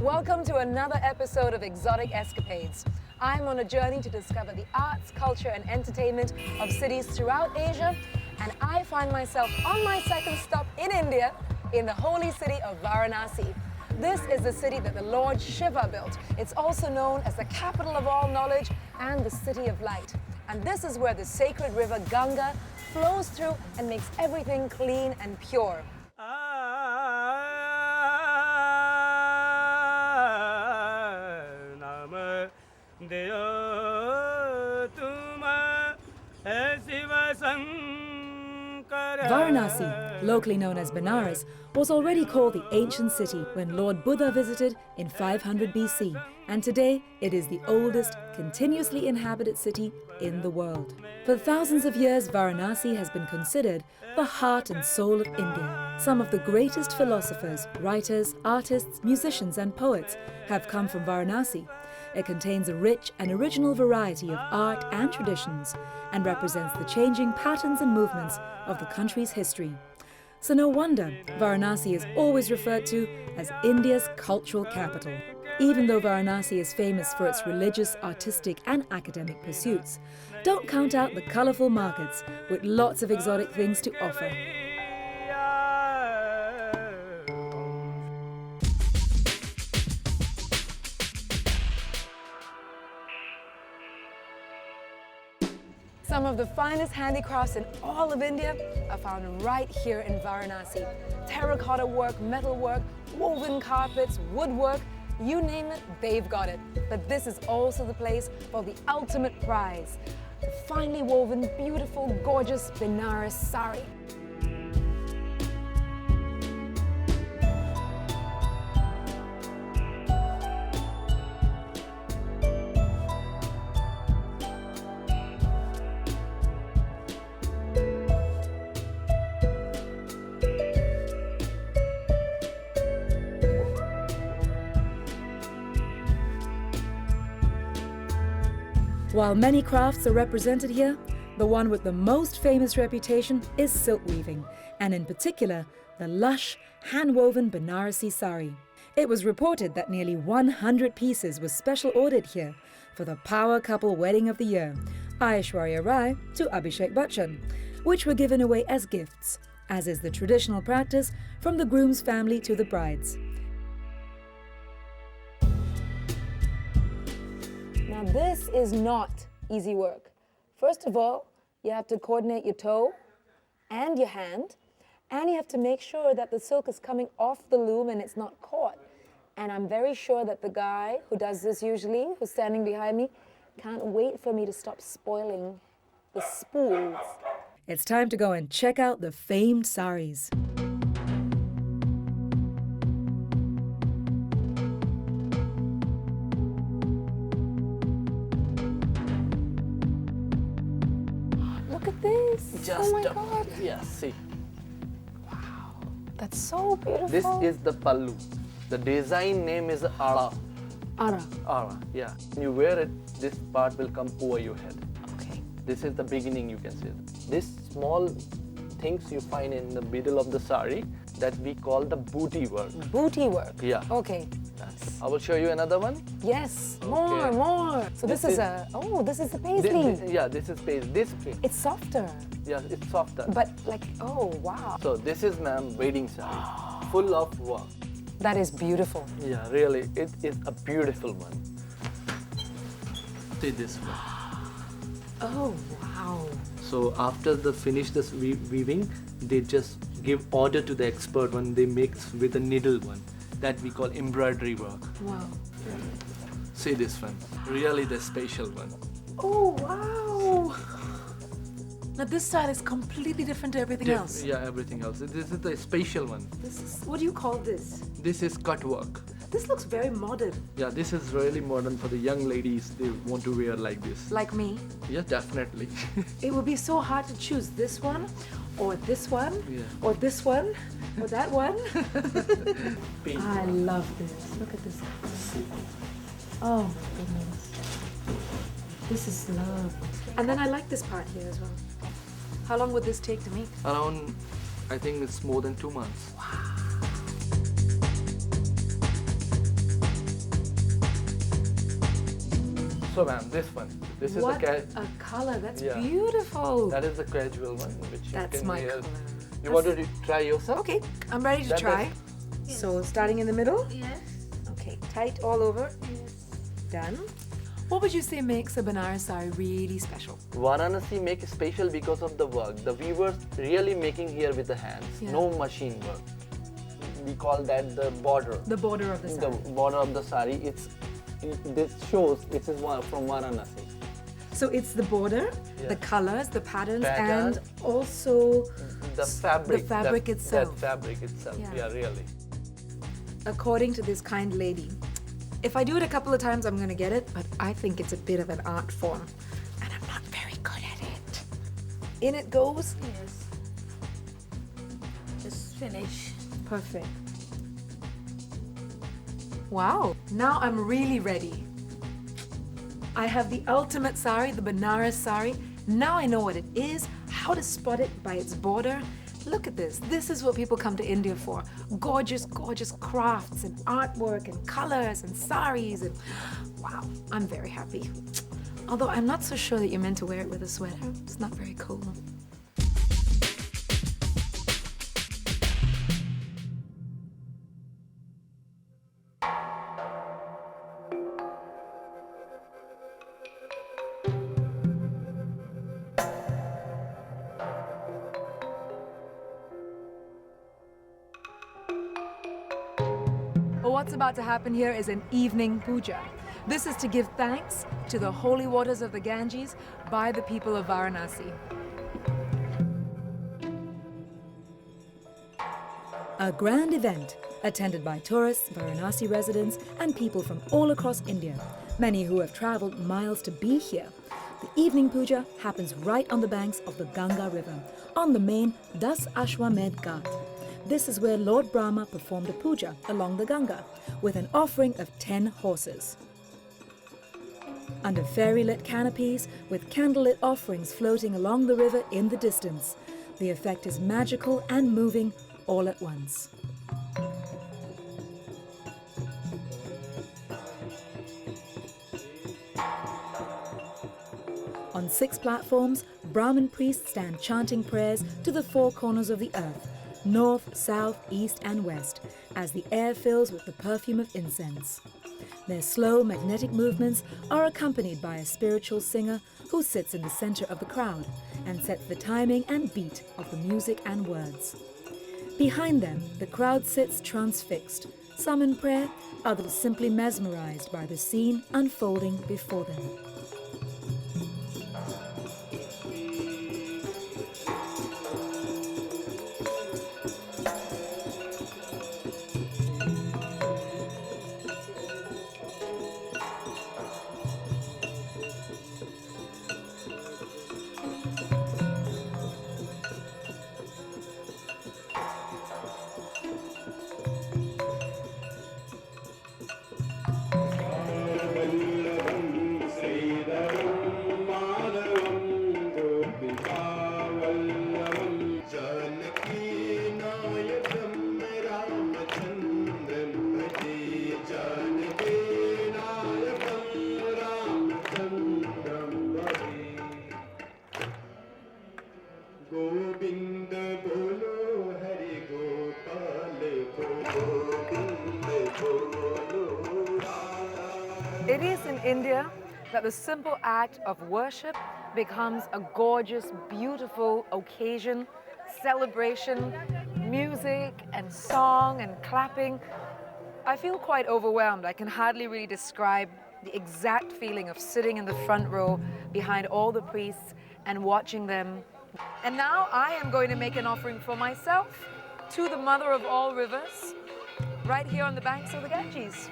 Welcome to another episode of Exotic Escapades. I'm on a journey to discover the arts, culture and entertainment of cities throughout Asia, and I find myself on my second stop in India, in the holy city of Varanasi. This is the city that the Lord Shiva built. It's also known as the capital of all knowledge and the city of light. And this is where the sacred river Ganga flows through and makes everything clean and pure. Varanasi, locally known as Benares, was already called the ancient city when Lord Buddha visited in 500 BC, and today it is the oldest continuously inhabited city in the world. For thousands of years, Varanasi has been considered the heart and soul of India. Some of the greatest philosophers, writers, artists, musicians and poets have come from Varanasi. It contains a rich and original variety of art and traditions and represents the changing patterns and movements of the country's history. So no wonder Varanasi is always referred to as India's cultural capital. Even though Varanasi is famous for its religious, artistic and academic pursuits, don't count out the colourful markets with lots of exotic things to offer. Some of the finest handicrafts in all of India are found right here in Varanasi. Terracotta work, metal work, woven carpets, woodwork, you name it, they've got it. But this is also the place for the ultimate prize, the finely woven, beautiful, gorgeous Benares sari. While many crafts are represented here, the one with the most famous reputation is silk weaving, and in particular, the lush, hand-woven Banarasi sari. It was reported that nearly 100 pieces were special ordered here for the power couple wedding of the year, Aishwarya Rai to Abhishek Bachchan, which were given away as gifts, as is the traditional practice from the groom's family to the bride's. Now this is not easy work. First of all, you have to coordinate your toe and your hand, and you have to make sure that the silk is coming off the loom and it's not caught. And I'm very sure that the guy who does this usually, who's standing behind me, can't wait for me to stop spoiling the spools. It's time to go and check out the famed saris. Look at this. Oh my God. Yeah, see. Wow. That's so beautiful. This is the pallu. The design name is Ara. Ara. Ara, yeah. When you wear it, this part will come over your head. Okay. This is the beginning, you can see. This small things you find in the middle of the sari that we call the booty work. Booty work. Yeah. Okay. I will show you another one. Yes. Okay. More. So this is the paisley. This is paisley. It's softer. Yeah, it's softer. But like, oh wow. So this is, ma'am, wedding sari, full of work. That is beautiful. Yeah, really, it is a beautiful one. See this one. Oh wow. So after the finish this weaving, they just give order to the expert one. They mix with a needle one that we call embroidery work. Wow. See this one, really the special one. Oh wow. Now this style is completely different to everything else. Yeah, everything else. This is the special one. What do you call this? This is cut work. This looks very modern. Yeah, this is really modern for the young ladies. They want to wear like this. Like me? Yeah, definitely. It would be so hard to choose this one, or this one, yeah, or this one, or that one. Pink I one. love this. Look at this. Oh my goodness. This is love. And then I like this part here as well. How long would this take to make? Around, I think it's more than 2 months. Wow. Also, ma'am, this one. This is What the a color! That's Yeah. beautiful. that is the casual one, which you That's can my wear. color. You want to try yourself? Okay, I'm ready to That try. So starting in the middle. Yes. Okay, tight all over. Yes. Done. What would you say makes a Banaras sari really special? Varanasi make it special because of the work. The weavers really making here with the hands, Yeah. no machine work. We call that the border. The border of the The sari. border of the sari. This shows it is from Varanasi. So it's the border, Yeah. the colors, the patterns, Pattern. and also The fabric. The fabric itself. That fabric itself. Yeah. Yeah, really. according to this kind lady. If I do it a couple of times, I'm going to get it, but I think it's a bit of an art form, and I'm not very good at it. In it goes. Yes. Just finish. Perfect. Wow, now I'm really ready. I have the ultimate sari, the Banaras sari. Now I know what it is, how to spot it by its border. Look at this. This is what people come to India for. Gorgeous, gorgeous crafts and artwork and colors and saris and wow, I'm very happy. Although I'm not so sure that you're meant to wear it with a sweater. It's not very cool. Well, what's about to happen here is an evening puja. This is to give thanks to the holy waters of the Ganges by the people of Varanasi. A grand event attended by tourists, Varanasi residents, and people from all across India, many who have traveled miles to be here. The evening puja happens right on the banks of the Ganga River, on the main Das Ashwamed Ghat. This is where Lord Brahma performed a puja along the Ganga, with an offering of 10 horses. Under fairy-lit canopies, with candlelit offerings floating along the river in the distance, the effect is magical and moving all at once. On 6 platforms, Brahmin priests stand chanting prayers to the 4 corners of the earth, north, south, east, and west, as the air fills with the perfume of incense. Their slow, magnetic movements are accompanied by a spiritual singer who sits in the center of the crowd and sets the timing and beat of the music and words. Behind them, the crowd sits transfixed, some in prayer, others simply mesmerized by the scene unfolding before them. It is in India that the simple act of worship becomes a gorgeous, beautiful occasion, celebration, music and song and clapping. I feel quite overwhelmed. I can hardly really describe the exact feeling of sitting in the front row behind all the priests and watching them. And now I am going to make an offering for myself to the mother of all rivers, right here on the banks of the Ganges.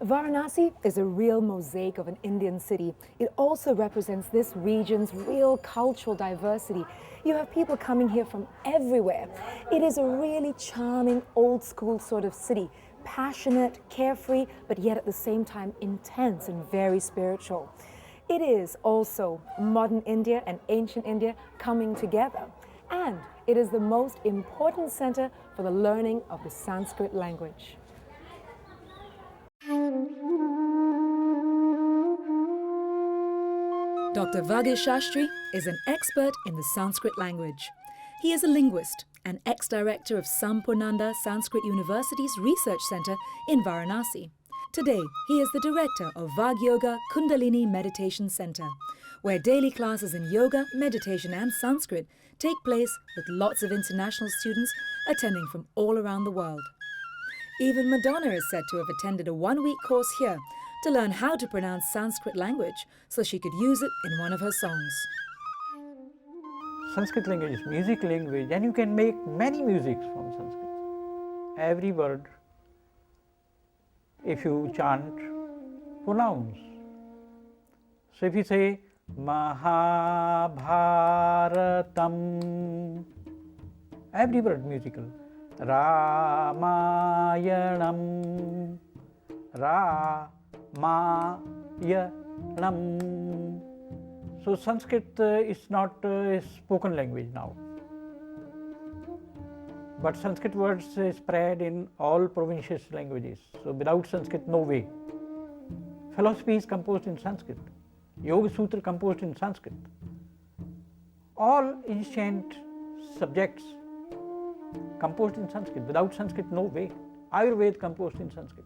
Varanasi is a real mosaic of an Indian city. It also represents this region's real cultural diversity. You have people coming here from everywhere. It is a really charming, old school sort of city, passionate, carefree, but yet at the same time intense and very spiritual. It is also modern India and ancient India coming together. And it is the most important center for the learning of the Sanskrit language. Dr. Vagesh Shastri is an expert in the Sanskrit language. He is a linguist and ex-director of Sampurnanda Sanskrit University's Research Center in Varanasi. Today, he is the director of Vag Yoga Kundalini Meditation Center, where daily classes in yoga, meditation and Sanskrit take place with lots of international students attending from all around the world. Even Madonna is said to have attended a one-week course here to learn how to pronounce Sanskrit language so she could use it in one of her songs. Sanskrit language is music language, and you can make many musics from Sanskrit. Every word, if you chant, pronounce. So if you say Mahabharatam, every word musical. Ramayanam, Ramayanam. So Sanskrit is not a spoken language now. But Sanskrit words spread in all provincial languages. So without Sanskrit, no way. Philosophy is composed in Sanskrit. Yoga Sutra composed in Sanskrit. All ancient subjects composed in Sanskrit. Without Sanskrit, no way. Ayurveda composed in Sanskrit.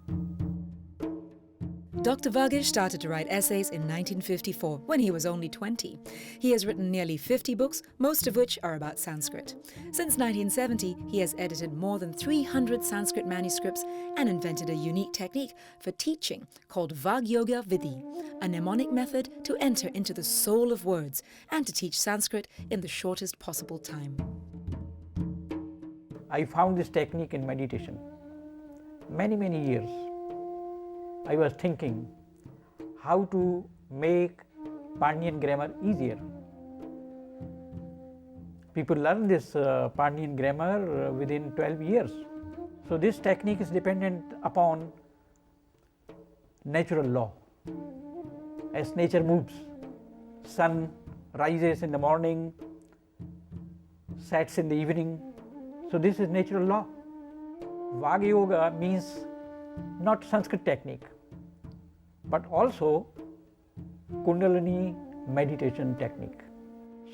Dr. Vagesh started to write essays in 1954 when he was only 20. He has written nearly 50 books, most of which are about Sanskrit. Since 1970, he has edited more than 300 Sanskrit manuscripts and invented a unique technique for teaching called Vag Yoga Vidhi, a mnemonic method to enter into the soul of words and to teach Sanskrit in the shortest possible time. I found this technique in meditation. Many years. I was thinking how to make Pandyan grammar easier. People learn this Pandyan grammar within 12 years. So this technique is dependent upon natural law. As nature moves, sun rises in the morning, sets in the evening. So this is natural law. Vag Yoga means not Sanskrit technique, but also Kundalini meditation technique.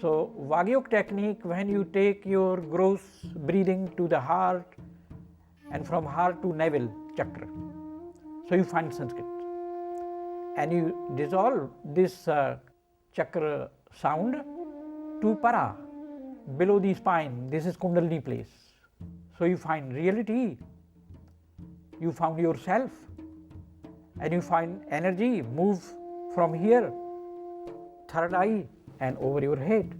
So Vag Yoga technique, when you take your gross breathing to the heart and from heart to navel chakra, so you find Sanskrit. And you dissolve this chakra sound to para, below the spine. This is Kundalini place. So you find reality. You found yourself, and you find energy move from here, third eye and over your head.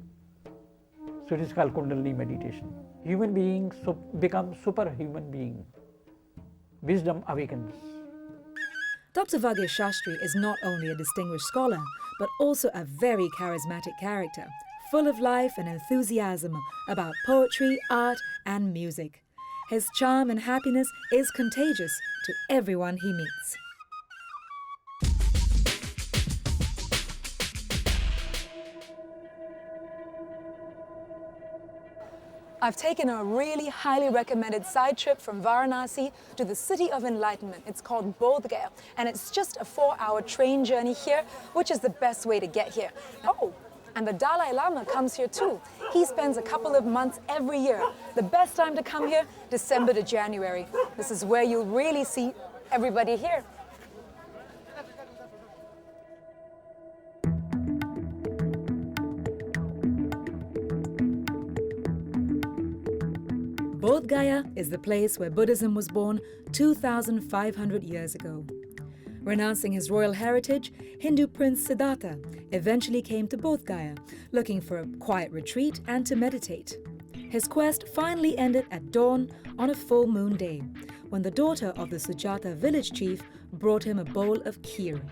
So it is called Kundalini meditation. Human beings become superhuman being. Wisdom awakens. Dr. Vagesh Shastri is not only a distinguished scholar, but also a very charismatic character, full of life and enthusiasm about poetry, art and music. His charm and happiness is contagious to everyone he meets. I've taken a really highly recommended side trip from Varanasi to the city of enlightenment. It's called Bodh Gaya, and it's just a 4-hour train journey here, which is the best way to get here. Oh, and the Dalai Lama comes here too. He spends a couple of months every year. The best time to come here, December to January. This is where you'll really see everybody here. Bodh Gaya is the place where Buddhism was born 2,500 years ago. Renouncing his royal heritage, Hindu Prince Siddhartha eventually came to Bodh Gaya, looking for a quiet retreat and to meditate. His quest finally ended at dawn on a full moon day, when the daughter of the Sujata village chief brought him a bowl of kheer.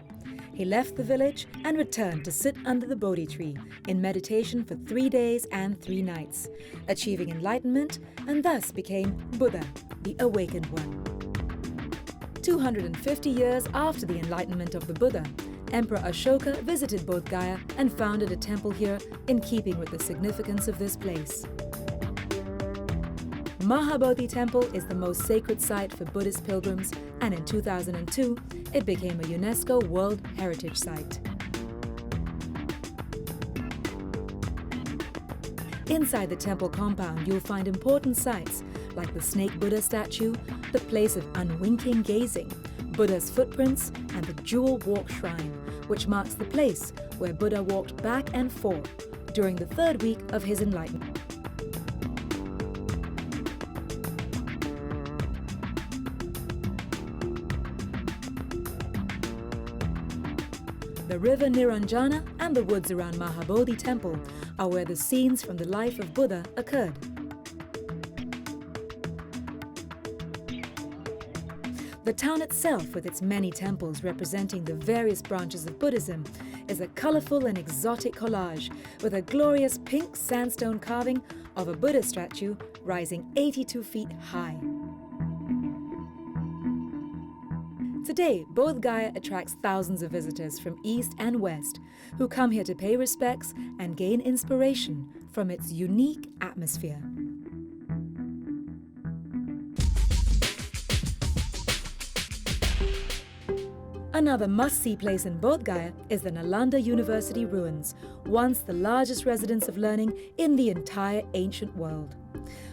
He left the village and returned to sit under the Bodhi tree in meditation for 3 days and 3 nights, achieving enlightenment and thus became Buddha, the awakened one. 250 years after the enlightenment of the Buddha, Emperor Ashoka visited Bodh Gaya and founded a temple here in keeping with the significance of this place. Mahabodhi Temple is the most sacred site for Buddhist pilgrims, and in 2002, it became a UNESCO World Heritage Site. Inside the temple compound, you'll find important sites like the Snake Buddha statue, the place of unwinking gazing, Buddha's footprints, and the Jewel Walk Shrine, which marks the place where Buddha walked back and forth during the third week of his enlightenment. The river Niranjana and the woods around Mahabodhi Temple are where the scenes from the life of Buddha occurred. The town itself, with its many temples representing the various branches of Buddhism, is a colorful and exotic collage with a glorious pink sandstone carving of a Buddha statue rising 82 feet high. Today, Bodh Gaya attracts thousands of visitors from east and west who come here to pay respects and gain inspiration from its unique atmosphere. Another must-see place in Bodh Gaya is the Nalanda University ruins, once the largest residence of learning in the entire ancient world.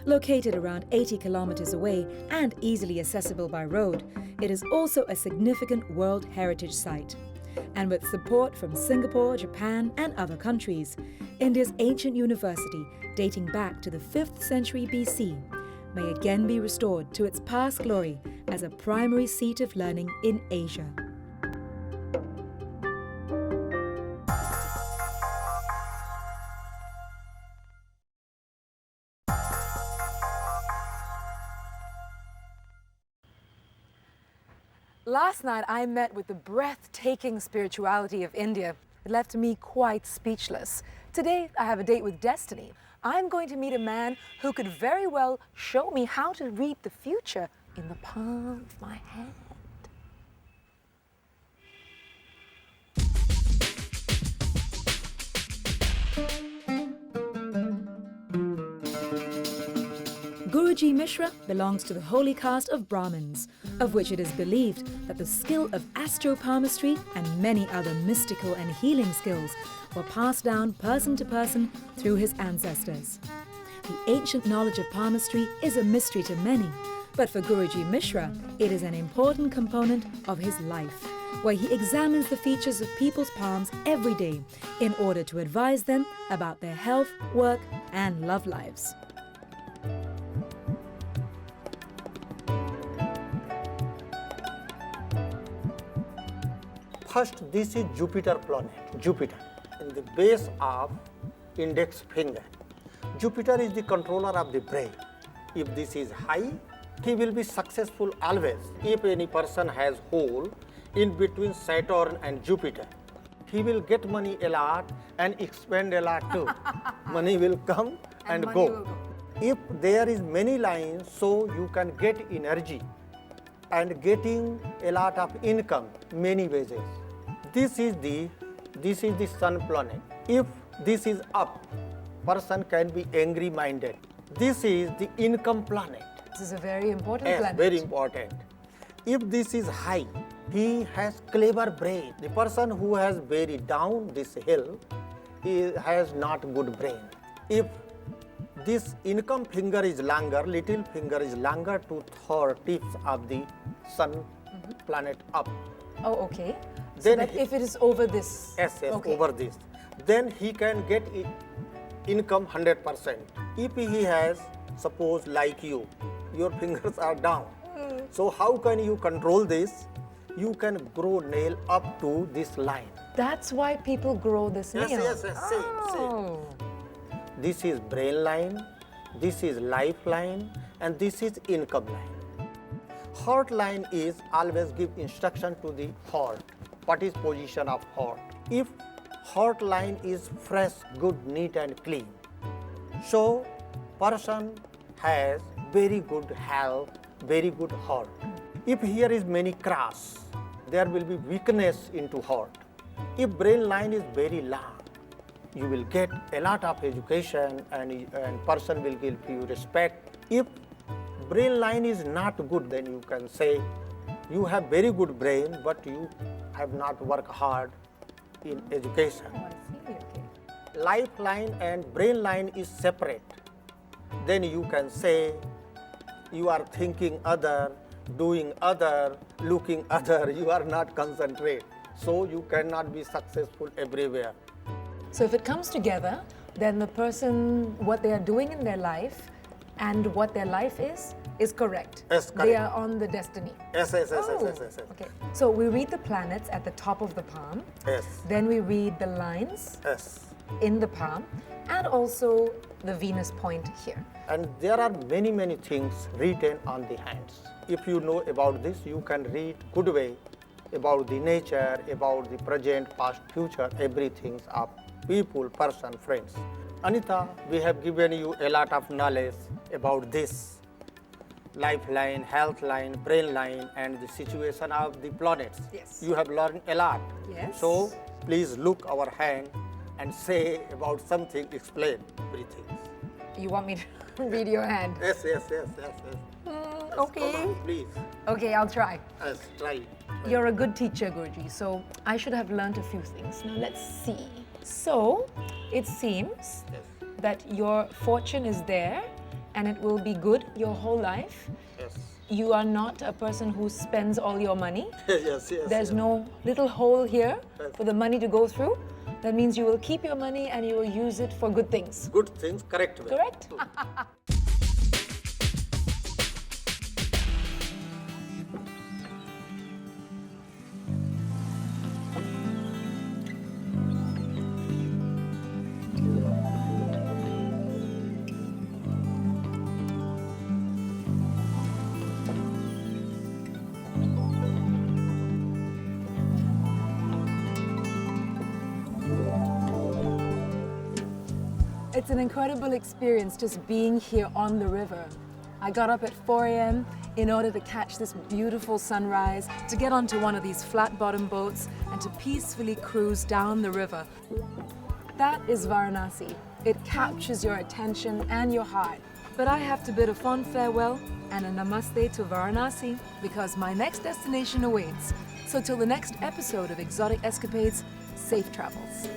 Located around 80 kilometers away and easily accessible by road, it is also a significant World Heritage Site. And with support from Singapore, Japan, and other countries, India's ancient university, dating back to the 5th century BC, may again be restored to its past glory as a primary seat of learning in Asia. Last night, I met with the breathtaking spirituality of India. It left me quite speechless. Today, I have a date with destiny. I'm going to meet a man who could very well show me how to read the future in the palm of my hand. Guruji Mishra belongs to the holy caste of Brahmins, of which it is believed that the skill of astro-palmistry and many other mystical and healing skills were passed down person to person through his ancestors. The ancient knowledge of palmistry is a mystery to many, but for Guruji Mishra, it is an important component of his life, where he examines the features of people's palms every day in order to advise them about their health, work, and love lives. First, this is Jupiter planet, Jupiter, in the base of index finger. Jupiter is the controller of the brain. If this is high, he will be successful always. If any person has hole in between Saturn and Jupiter, he will get money a lot and expend a lot too. Money will come and go. If there is many lines, so you can get energy and getting a lot of income many ways. This is the sun planet. If this is up, person can be angry minded. This is the income planet. This is a very important planet. Very important. If this is high, he has clever brain. The person who has very down this hill has not good brain. If this income finger is longer, little finger is longer to third tips of the sun planet up. Oh, okay. Then So that if it is over this. Yes, okay. over this. Then he can get income 100%. If he has, suppose like you, your fingers are down. So how can you control this? You can grow nail up to this line. That's why people grow this nail. Yes, same. This is brain line, this is lifeline, and this is income line. Heart line is always give instruction to the heart. What is position of heart? If heart line is fresh, good, neat and clean, so person has very good health, very good heart. If here is many cross, there will be weakness into heart. If brain line is very long, you will get a lot of education and person will give you respect. If brain line is not good, then you can say you have very good brain, but you have not worked hard in education. Oh, I see. Okay. Lifeline and brain line is separate. Then you can say you are thinking other, doing other, looking other, you are not concentrate. So you cannot be successful everywhere. So if it comes together, then the person, what they are doing in their life and what their life is correct. Yes, correct. They are on the destiny. Yes. Okay. So we read the planets at the top of the palm. Yes. Then we read the lines Yes. in the palm and also the Venus point here. And there are many things written on the hands. If you know about this, you can read good way about the nature, about the present, past, future, everything of people, person, friends. Anita, we have given you a lot of knowledge about this lifeline, health line, brain line, and the situation of the planets. Yes. You have learned a lot. Yes. So please look our hand and say about something, explain everything. You want me to read your hand? Yes. Okay. Come on, please. Okay, I'll try. Yes, try. You're a good teacher, Guruji, so I should have learned a few things. Now let's see. So, it seems that your fortune is there and it will be good your whole life. Yes. You are not a person who spends all your money. Yes. There's no little hole here for the money to go through. That means you will keep your money and you will use it for good things. Good things, correct way. Correct? It's an incredible experience just being here on the river. I got up at 4 a.m. in order to catch this beautiful sunrise, to get onto one of these flat-bottom boats and to peacefully cruise down the river. That is Varanasi. It captures your attention and your heart. But I have to bid a fond farewell and a namaste to Varanasi because my next destination awaits. So till the next episode of Exotic Escapades, safe travels.